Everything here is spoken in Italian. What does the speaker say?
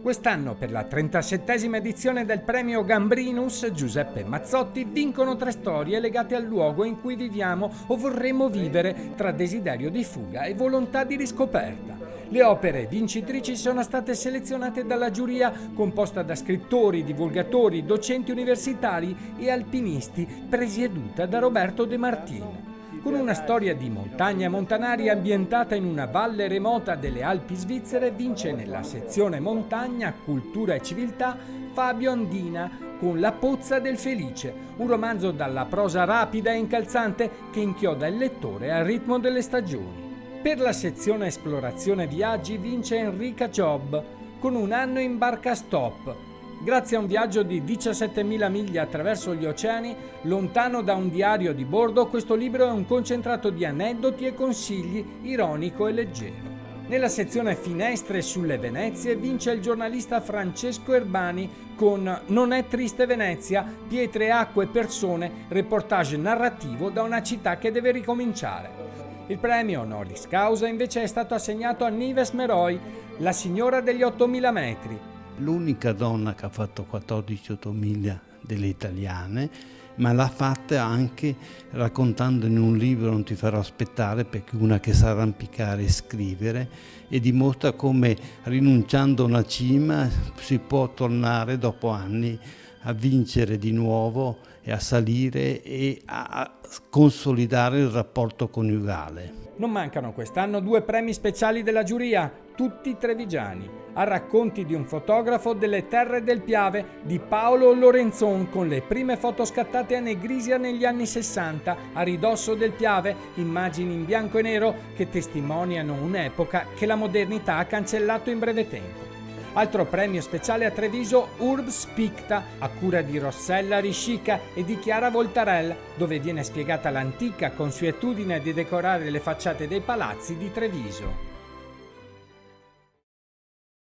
Quest'anno, per la 37esima edizione del premio Gambrinus, Giuseppe Mazzotti vincono 3 storie legate al luogo in cui viviamo o vorremmo vivere, tra desiderio di fuga e volontà di riscoperta. Le opere vincitrici sono state selezionate dalla giuria, composta da scrittori, divulgatori, docenti universitari e alpinisti, presieduta da Roberto De Martin. Con una storia di montagna e montanari ambientata in una valle remota delle Alpi svizzere, vince nella sezione montagna, cultura e civiltà Fabio Andina con La pozza del felice, un romanzo dalla prosa rapida e incalzante che inchioda il lettore al ritmo delle stagioni. Per la sezione esplorazione viaggi vince Enrica Job con Un anno in barca stop. Grazie a un viaggio di 17.000 miglia attraverso gli oceani, lontano da un diario di bordo, questo libro è un concentrato di aneddoti e consigli, ironico e leggero. Nella sezione Finestre sulle Venezie vince il giornalista Francesco Erbani con Non è triste Venezia, pietre, acque, persone, reportage narrativo da una città che deve ricominciare. Il premio honoris causa invece è stato assegnato a Nives Meroy, la signora degli 8.000 metri. L'unica donna che ha fatto 14 miglia delle italiane, ma l'ha fatta anche raccontando in un libro Non ti farò aspettare, perché una che sa arrampicare e scrivere, e dimostra come rinunciando a una cima si può tornare dopo anni a vincere di nuovo e a salire e a consolidare il rapporto coniugale. Non mancano quest'anno 2 premi speciali della giuria, tutti trevigiani, a racconti di un fotografo delle terre del Piave di Paolo Lorenzon, con le prime foto scattate a Negrisia negli anni 60 a ridosso del Piave, immagini in bianco e nero che testimoniano un'epoca che la modernità ha cancellato in breve tempo. Altro premio speciale a Treviso, Urbs Picta, a cura di Rossella Riscica e di Chiara Voltarell, dove viene spiegata l'antica consuetudine di decorare le facciate dei palazzi di Treviso.